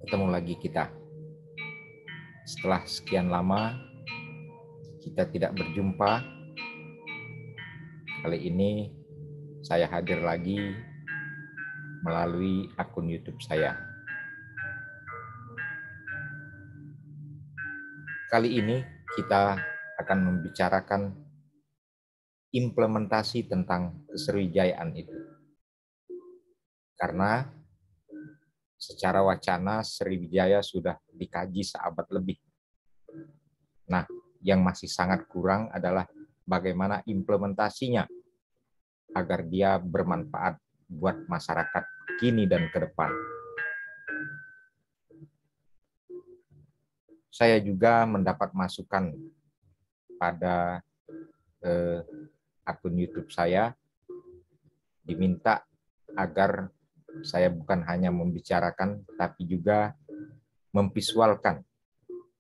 Ketemu lagi kita. Setelah sekian lama kita tidak berjumpa, kali ini saya hadir lagi melalui akun YouTube saya. Kali ini kita akan membicarakan implementasi tentang Kesriwijayaan itu. Karena secara wacana Sriwijaya sudah dikaji seabad lebih. Nah, yang masih sangat kurang adalah bagaimana implementasinya agar dia bermanfaat buat masyarakat kini dan ke depan. Saya juga mendapat masukan pada akun YouTube saya, diminta agar saya bukan hanya membicarakan, tapi juga memvisualkan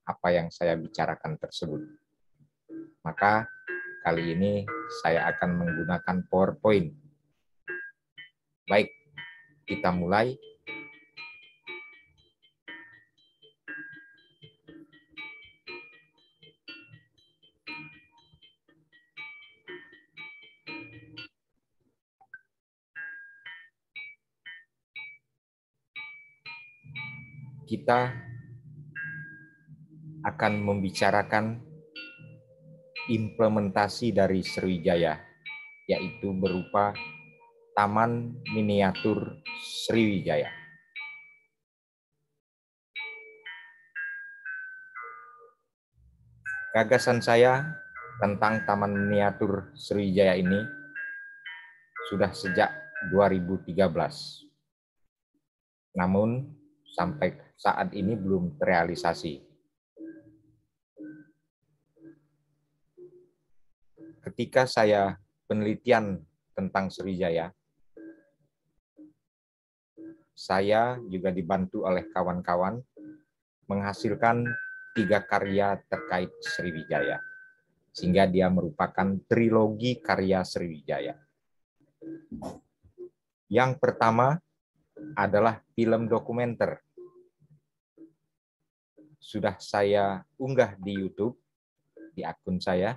apa yang saya bicarakan tersebut. Maka kali ini saya akan menggunakan PowerPoint. Baik, kita mulai. Kita akan membicarakan implementasi dari Sriwijaya, yaitu berupa Taman Miniatur Sriwijaya. Gagasan saya tentang Taman Miniatur Sriwijaya ini sudah sejak 2013. Namun sampai saat ini belum terrealisasi. Ketika saya penelitian tentang Sriwijaya, saya juga dibantu oleh kawan-kawan menghasilkan 3 karya terkait Sriwijaya, sehingga dia merupakan trilogi karya Sriwijaya. Yang pertama adalah film dokumenter. Sudah saya unggah di YouTube, di akun saya.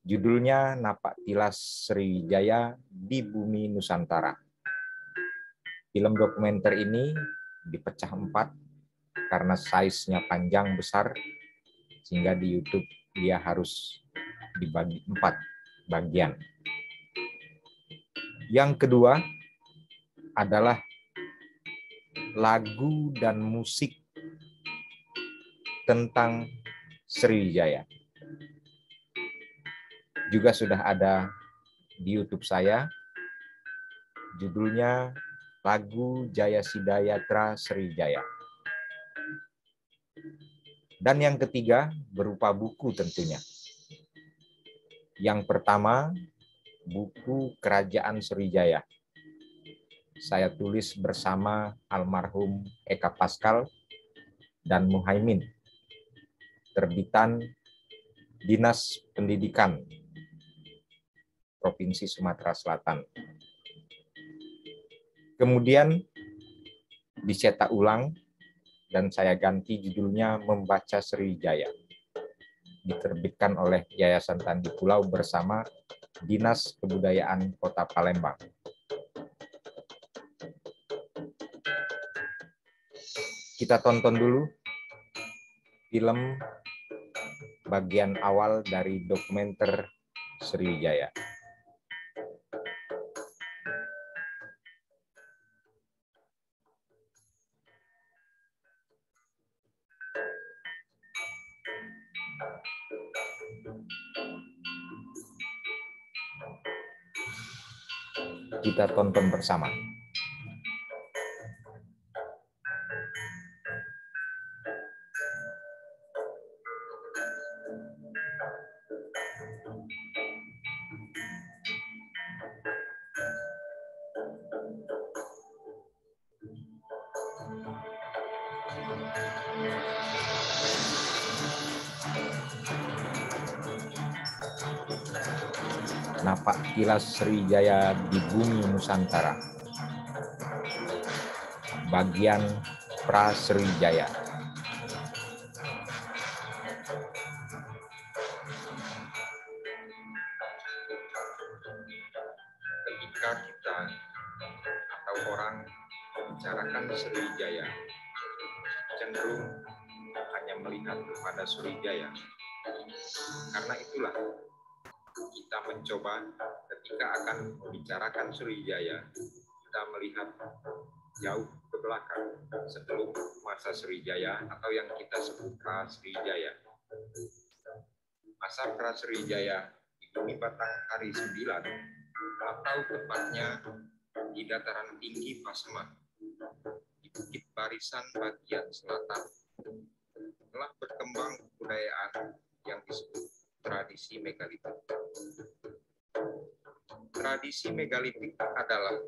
Judulnya Napaktilas Sriwijaya di Bumi Nusantara. Film dokumenter ini dipecah 4 karena size-nya panjang besar, sehingga di YouTube dia harus dibagi 4 bagian. Yang kedua adalah lagu dan musik tentang Sriwijaya. Juga sudah ada di YouTube saya, judulnya Lagu Jayasida Yatra Sriwijaya. Dan yang ketiga berupa buku tentunya. Yang pertama, buku Kerajaan Sriwijaya. Saya tulis bersama almarhum Eka Pascal dan Muhaimin. Terbitan Dinas Pendidikan Provinsi Sumatera Selatan. Kemudian dicetak ulang dan saya ganti judulnya Membaca Sriwijaya. Diterbitkan oleh Yayasan Tandi Pulau bersama Dinas Kebudayaan Kota Palembang. Kita tonton dulu film bagian awal dari dokumenter Sriwijaya. Kita tonton bersama. Napaktilas Sriwijaya di Bumi Nusantara. Bagian pra-Sriwijaya. Ketika kita atau orang membicarakan Sriwijaya, cenderung hanya melihat kepada Sriwijaya. Karena itulah kita mencoba ketika akan membicarakan Sriwijaya, kita melihat jauh ke belakang sebelum masa Sriwijaya atau yang kita sebut pra-Sriwijaya. Masa pra-Sriwijaya di Bumi Batanghari 9 atau tepatnya di dataran tinggi Pasma di Bukit Barisan bagian selatan telah berkembang kebudayaan yang disebut tradisi megalitik. Tradisi megalitik adalah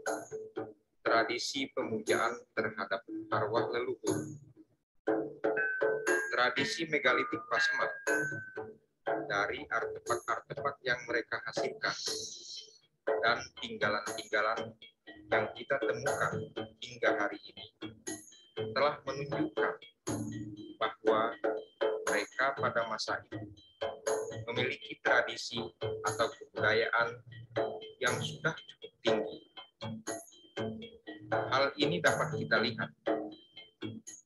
tradisi pemujaan terhadap arwah leluhur. Tradisi megalitik Pasma dari artefak-artefak yang mereka hasilkan dan tinggalan-tinggalan yang kita temukan hingga hari ini telah menunjukkan bahwa mereka pada masa itu memiliki tradisi atau kebudayaan yang sudah cukup tinggi. Hal ini dapat kita lihat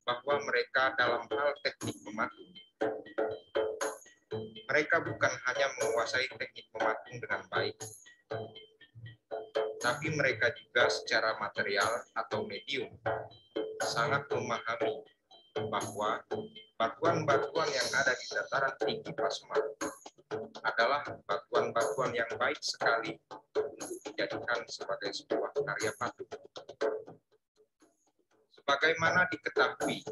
bahwa mereka dalam hal teknik mematung, mereka bukan hanya menguasai teknik mematung dengan baik, tapi mereka juga secara material atau medium sangat memahami bahwa batuan-batuan yang ada di dataran tinggi Pasma adalah batuan-batuan yang baik sekali untuk dijadikan sebagai sebuah karya patung. Sebagaimana diketahui,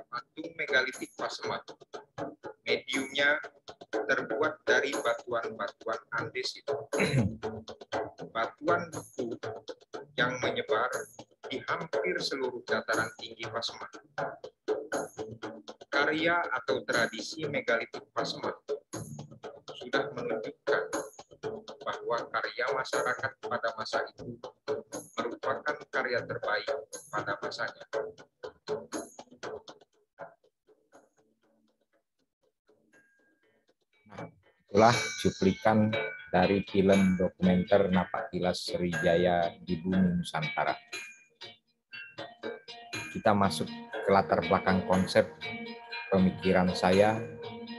patung megalitik Pasma mediumnya terbuat dari batuan-batuan andesit, batuan beku yang menyebar di hampir seluruh dataran tinggi Pasma. Karya atau tradisi megalitik Pasma sudah menunjukkan bahwa karya masyarakat pada masa itu merupakan karya terbaik pada masanya. Itulah cuplikan dari film dokumenter Napaktilas Sriwijaya di Bumi Nusantara. Kita masuk ke latar belakang konsep pemikiran saya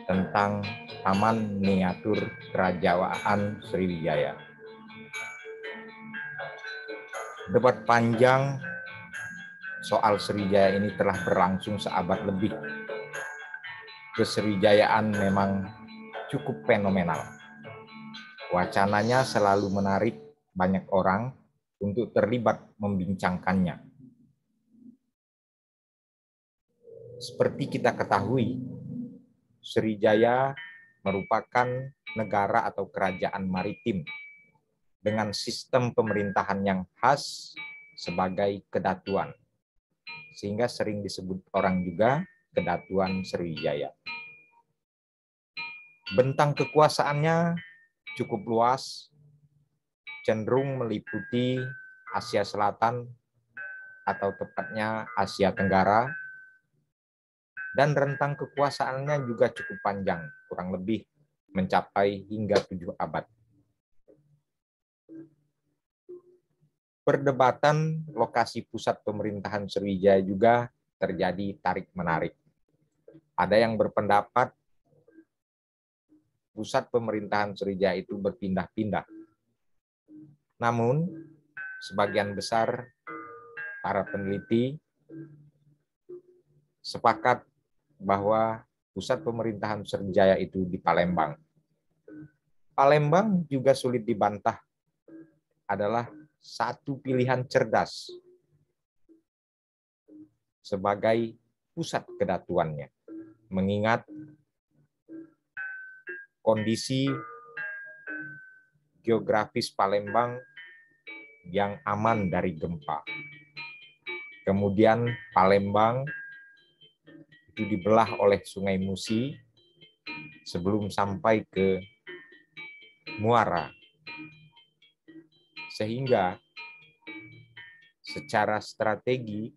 tentang Taman Miniatur Kerajaan Sriwijaya. Debat panjang soal Sriwijaya ini telah berlangsung seabad lebih. Kesriwijayaan memang cukup fenomenal. Wacananya selalu menarik banyak orang untuk terlibat membincangkannya. Seperti kita ketahui, Sriwijaya merupakan negara atau kerajaan maritim dengan sistem pemerintahan yang khas sebagai kedatuan, sehingga sering disebut orang juga Kedatuan Sriwijaya. Bentang kekuasaannya cukup luas, cenderung meliputi Asia Selatan atau tepatnya Asia Tenggara, dan rentang kekuasaannya juga cukup panjang, kurang lebih mencapai hingga 7 abad. Perdebatan lokasi pusat pemerintahan Sriwijaya juga terjadi tarik-menarik. Ada yang berpendapat pusat pemerintahan Sriwijaya itu berpindah-pindah. Namun, sebagian besar para peneliti sepakat bahwa pusat pemerintahan Sriwijaya itu di Palembang. Palembang juga sulit dibantah adalah satu pilihan cerdas sebagai pusat kedatuannya, mengingat kondisi geografis Palembang yang aman dari gempa. Kemudian Palembang itu dibelah oleh Sungai Musi sebelum sampai ke Muara. Sehingga secara strategi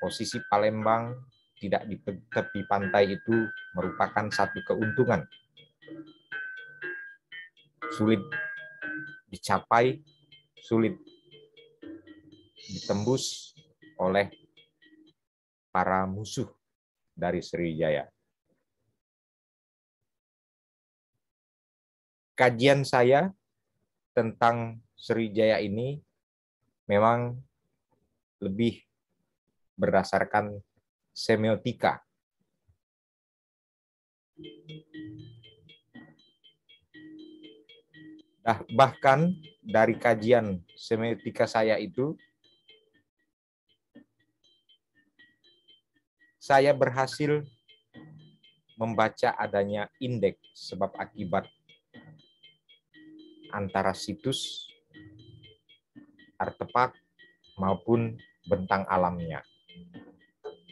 posisi Palembang tidak di tepi pantai itu merupakan satu keuntungan. Sulit dicapai, sulit ditembus oleh para musuh dari Sriwijaya. Kajian saya tentang Sriwijaya ini memang lebih berdasarkan semiotika. Bahkan dari kajian semiotika saya itu, saya berhasil membaca adanya indeks sebab akibat antara situs, artefak, maupun bentang alamnya.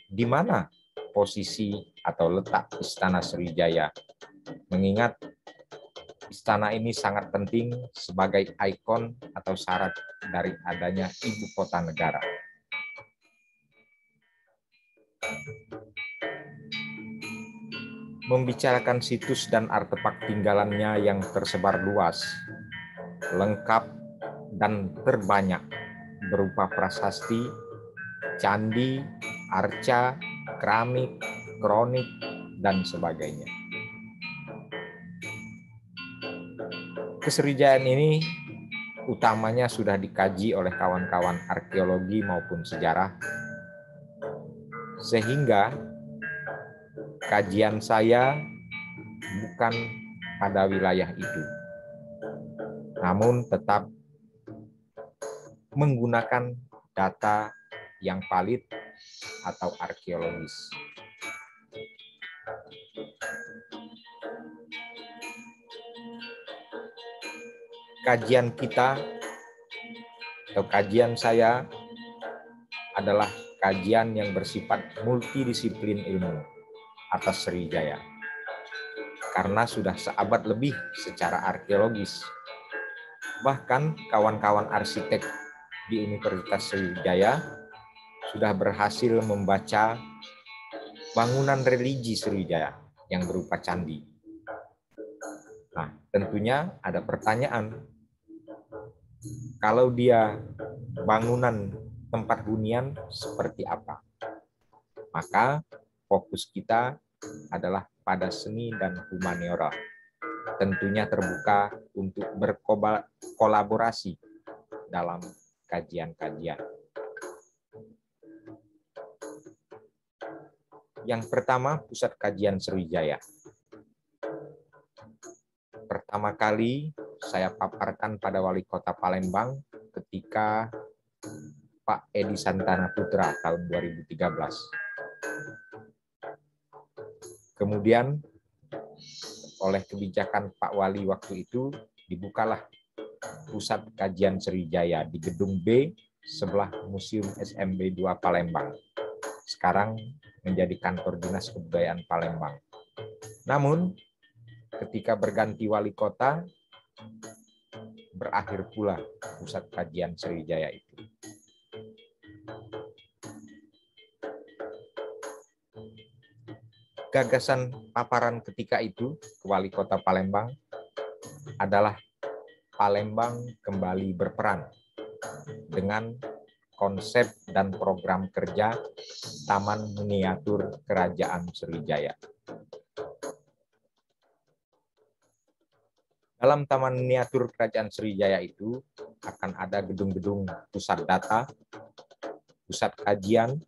Di mana posisi atau letak Istana Sriwijaya? Mengingat istana ini sangat penting sebagai ikon atau syarat dari adanya ibu kota negara. Membicarakan situs dan artefak tinggalannya yang tersebar luas, lengkap dan terbanyak berupa prasasti, candi, arca, keramik, kronik, dan sebagainya. Kesriwijayaan ini utamanya sudah dikaji oleh kawan-kawan arkeologi maupun sejarah, sehingga kajian saya bukan pada wilayah itu, namun tetap menggunakan data yang valid atau arkeologis. Kajian kita atau kajian saya adalah kajian yang bersifat multidisiplin ilmu atas Sriwijaya. Karena sudah seabad lebih secara arkeologis. Bahkan kawan-kawan arsitek di Universitas Sriwijaya sudah berhasil membaca bangunan religi Sriwijaya yang berupa candi. Nah, tentunya ada pertanyaan. Kalau dia bangunan tempat hunian seperti apa? Maka fokus kita adalah pada seni dan humaniora. Tentunya terbuka untuk berkolaborasi dalam kajian-kajian. Yang pertama, Pusat Kajian Sriwijaya. Pertama kali saya paparkan pada Wali Kota Palembang ketika Pak Edi Santana Putra tahun 2013. Kemudian oleh kebijakan Pak Wali waktu itu dibukalah Pusat Kajian Sriwijaya di Gedung B sebelah Museum SMB 2 Palembang. Sekarang menjadi kantor Dinas Kebudayaan Palembang. Namun ketika berganti wali kota, berakhir pula Pusat Kajian Sriwijaya itu. Gagasan paparan ketika itu ke Wali Kota Palembang adalah Palembang kembali berperan dengan konsep dan program kerja Taman Miniatur Kerajaan Sriwijaya. Dalam Taman Miniatur Kerajaan Sriwijaya itu akan ada gedung-gedung pusat data, pusat kajian,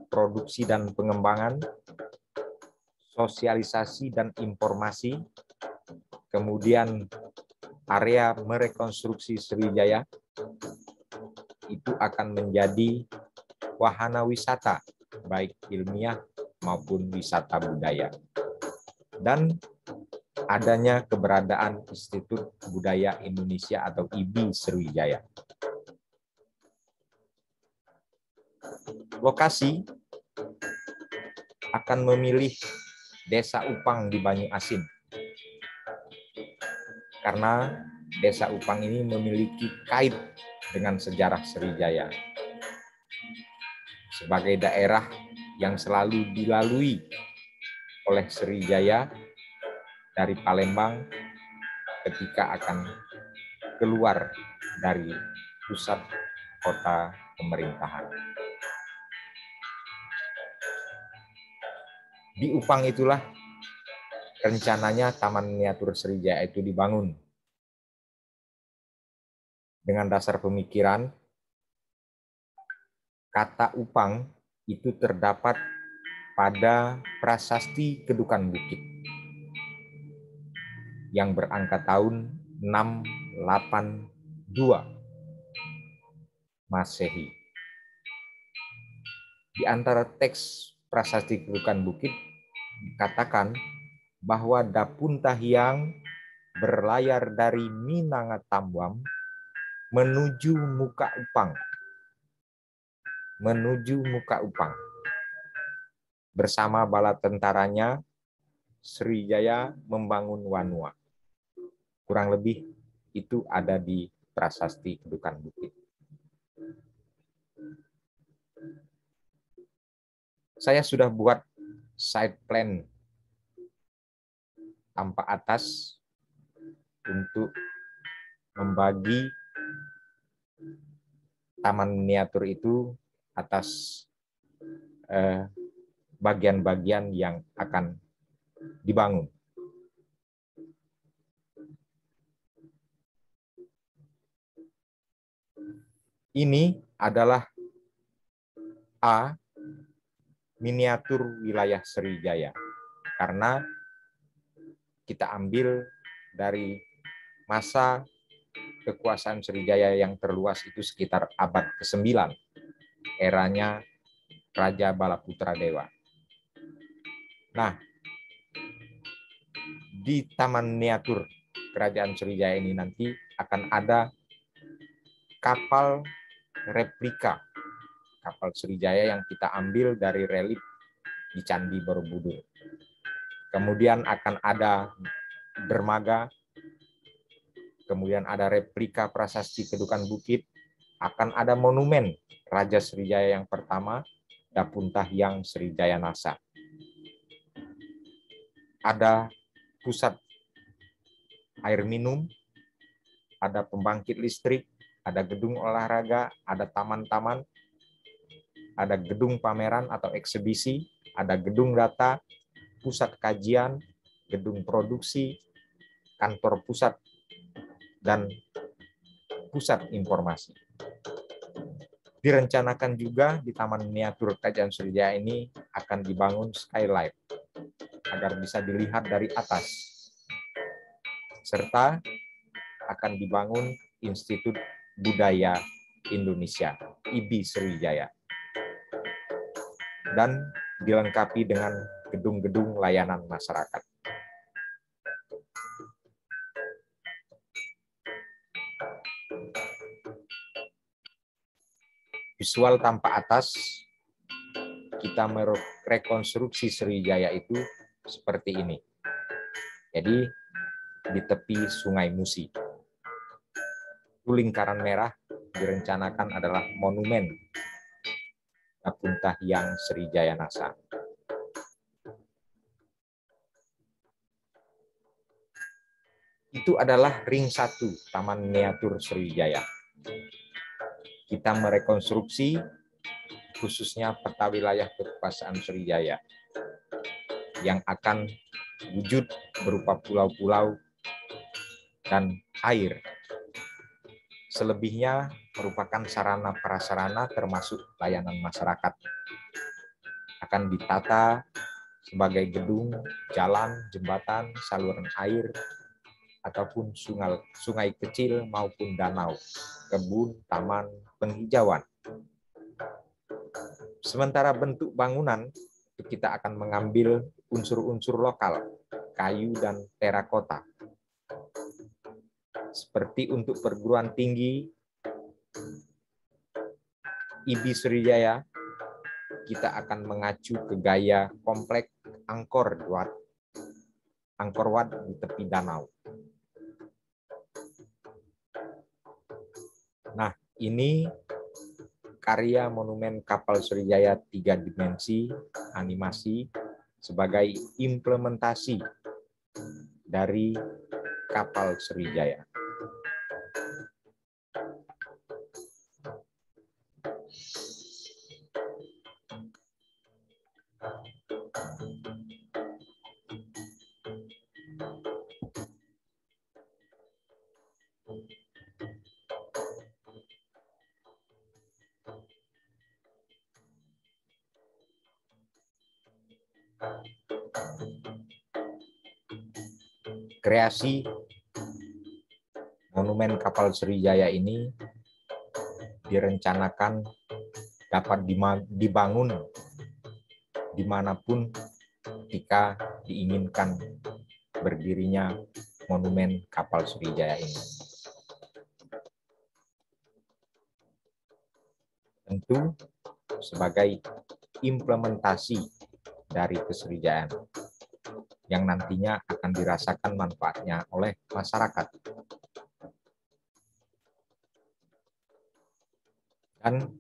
produksi dan pengembangan, sosialisasi dan informasi, kemudian area merekonstruksi Sriwijaya itu akan menjadi wahana wisata, baik ilmiah maupun wisata budaya. Dan adanya keberadaan Institut Budaya Indonesia atau IBI Sriwijaya. Lokasi akan memilih Desa Upang di Banyu Asin. Karena Desa Upang ini memiliki kait dengan sejarah Sriwijaya. sebagai daerah yang selalu dilalui oleh Sriwijaya dari Palembang ketika akan keluar dari pusat kota pemerintahan. Di Upang itulah rencananya Taman Miniatur Sriwijaya itu dibangun. Dengan dasar pemikiran, kata Upang itu terdapat pada prasasti Kedukan Bukit yang berangka tahun 682 Masehi. Di antara teks prasasti Kedukan Bukit dikatakan bahwa Dapun Tahiang berlayar dari Minangatambam menuju muka Upang. Bersama bala tentaranya, Sriwijaya membangun Wanua. Kurang lebih itu ada di prasasti Kedukan Bukit. Saya sudah buat side plan tanpa atas untuk membagi taman miniatur itu atas bagian-bagian yang akan dibangun. Ini adalah A, miniatur wilayah Sriwijaya, karena kita ambil dari masa kekuasaan Sriwijaya yang terluas itu sekitar abad ke-9, eranya Raja Balaputra Dewa. Nah, di Taman Miniatur Kerajaan Sriwijaya ini nanti akan ada kapal replika kapal Sriwijaya yang kita ambil dari relief di Candi Borobudur. Kemudian akan ada dermaga, kemudian ada replika prasasti Kedukan Bukit, akan ada monumen Raja Sriwijaya yang pertama, Dapun Tahiang Sriwijaya Nasa. Ada pusat air minum, ada pembangkit listrik, ada gedung olahraga, ada taman-taman, ada gedung pameran atau eksibisi, ada gedung data, pusat kajian, gedung produksi, kantor pusat, dan pusat informasi. Direncanakan juga di Taman Miniatur Kerajaan Sriwijaya ini akan dibangun skylight agar bisa dilihat dari atas, serta akan dibangun Institut Budaya Indonesia, IBI Sriwijaya, dan dilengkapi dengan gedung-gedung layanan masyarakat. Visual tanpa atas, kita merekonstruksi Sriwijaya itu seperti ini. Jadi di tepi Sungai Musi. Itu lingkaran merah direncanakan adalah monumen Dapun Tahiang Sriwijaya Nasa. Itu adalah ring 1 Taman Miniatur Sriwijaya. Kita merekonstruksi khususnya peta wilayah kekuasaan Sriwijaya yang akan wujud berupa pulau-pulau dan air. Selebihnya merupakan sarana prasarana termasuk layanan masyarakat. Akan ditata sebagai gedung, jalan, jembatan, saluran air, ataupun sungai kecil maupun danau, kebun, taman, penghijauan. Sementara bentuk bangunan, kita akan mengambil unsur-unsur lokal, kayu dan terakota. Seperti untuk perguruan tinggi IBI Sriwijaya, kita akan mengacu ke gaya komplek Angkor Wat di tepi danau. Nah, ini karya monumen kapal Sriwijaya 3 dimensi animasi sebagai implementasi dari kapal Sriwijaya. Kreasi monumen kapal Sriwijaya ini direncanakan dapat dibangun dimanapun jika diinginkan berdirinya monumen kapal Sriwijaya ini. Tentu sebagai implementasi dari kesriwijayaan yang nantinya akan dirasakan manfaatnya oleh masyarakat. Dan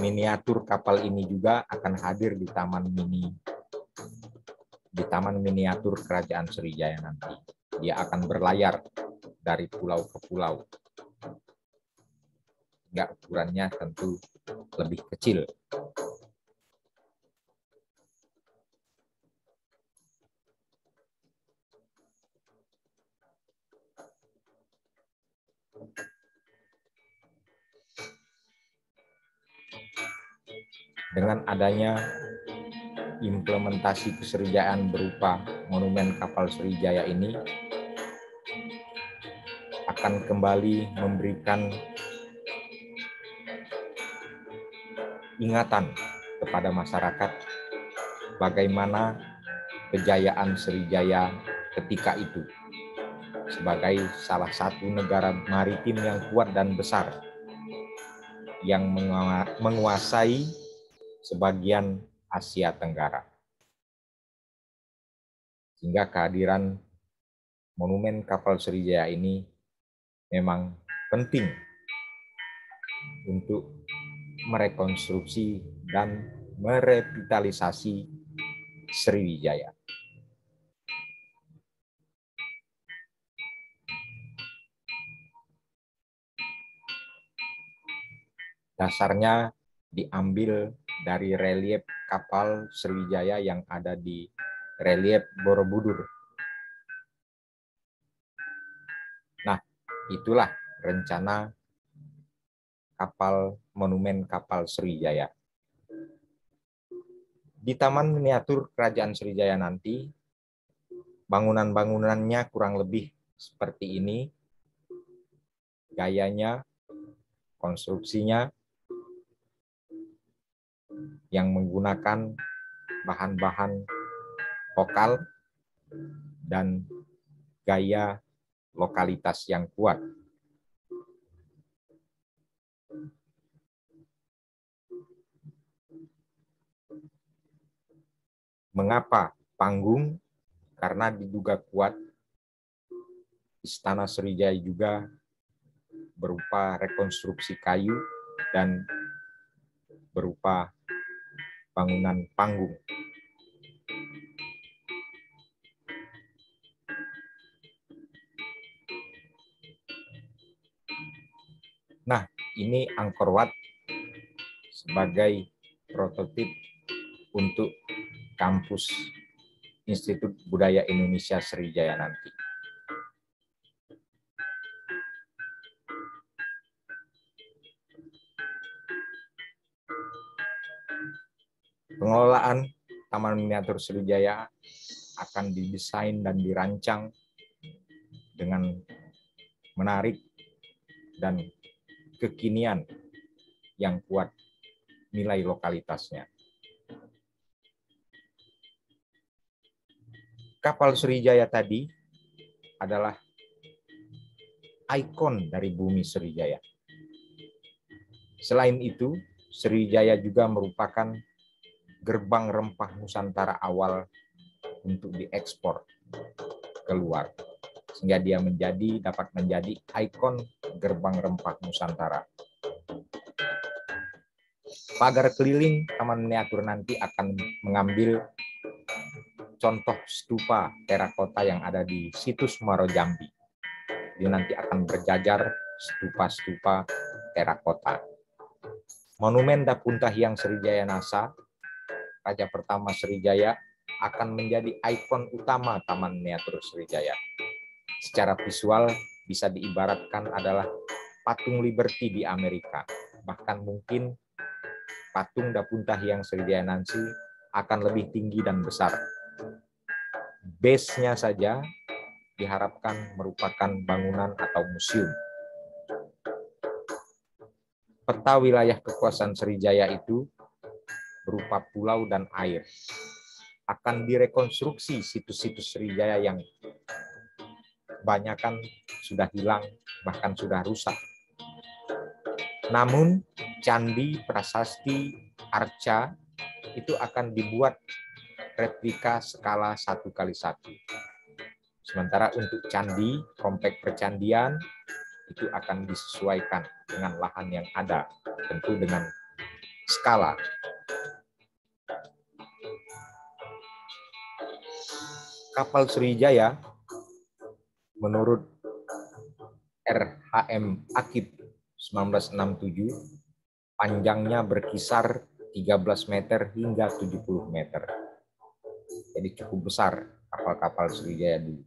miniatur kapal ini juga akan hadir di taman miniatur Kerajaan Sriwijaya nanti. Dia akan berlayar dari pulau ke pulau. Hingga ukurannya tentu lebih kecil. Dengan adanya implementasi kesriwijayaan berupa monumen kapal Sriwijaya ini akan kembali memberikan ingatan kepada masyarakat bagaimana kejayaan Sriwijaya ketika itu sebagai salah satu negara maritim yang kuat dan besar yang menguasai sebagian Asia Tenggara. Sehingga kehadiran monumen kapal Sriwijaya ini memang penting untuk merekonstruksi dan merevitalisasi Sriwijaya. Dasarnya diambil dari relief kapal Sriwijaya yang ada di relief Borobudur. Nah, itulah rencana monumen kapal Sriwijaya. Di Taman Miniatur Kerajaan Sriwijaya nanti, bangunan-bangunannya kurang lebih seperti ini. Gayanya, konstruksinya, yang menggunakan bahan-bahan lokal dan gaya lokalitas yang kuat. Mengapa panggung? Karena diduga kuat Istana Sriwijaya juga berupa rekonstruksi kayu dan berupa bangunan panggung. Nah, ini Angkor Wat sebagai prototip untuk kampus Institut Budaya Indonesia Sriwijaya nanti. Pengelolaan Taman Miniatur Sriwijaya akan didesain dan dirancang dengan menarik dan kekinian yang kuat nilai lokalitasnya. Kapal Sriwijaya tadi adalah ikon dari bumi Sriwijaya. Selain itu, Sriwijaya juga merupakan gerbang rempah Nusantara awal untuk diekspor keluar, sehingga dia dapat menjadi ikon gerbang rempah Nusantara. Pagar keliling Taman Miniatur nanti akan mengambil contoh stupa terakota yang ada di situs Muaro Jambi. Jadi nanti akan berjajar stupa-stupa terakota. Monumen Dapunta Hyang Sriwijaya Nasa, Raja pertama Sriwijaya, akan menjadi ikon utama Taman Miniatur Sriwijaya. Secara visual bisa diibaratkan adalah patung Liberty di Amerika. Bahkan mungkin patung Dapunta Hyang Sriwijaya Nasi akan lebih tinggi dan besar. Base-nya saja diharapkan merupakan bangunan atau museum. Peta wilayah kekuasaan Sriwijaya itu berupa pulau dan air. Akan direkonstruksi situs-situs Sriwijaya yang kebanyakan sudah hilang, bahkan sudah rusak. Namun, candi, prasasti, arca itu akan dibuat replika skala 1x1. Sementara untuk candi, komplek percandian, itu akan disesuaikan dengan lahan yang ada, tentu dengan skala. Kapal Sriwijaya, menurut RHM Akib 1967, panjangnya berkisar 13 meter hingga 70 meter. Jadi cukup besar kapal-kapal Sriwijaya dulu.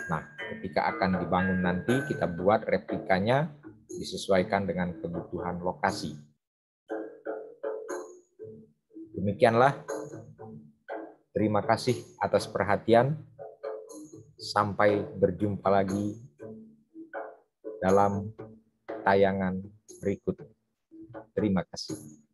Nah, ketika akan dibangun nanti, kita buat replikanya disesuaikan dengan kebutuhan lokasi. Demikianlah. Terima kasih atas perhatian. Sampai berjumpa lagi dalam tayangan berikut. Terima kasih.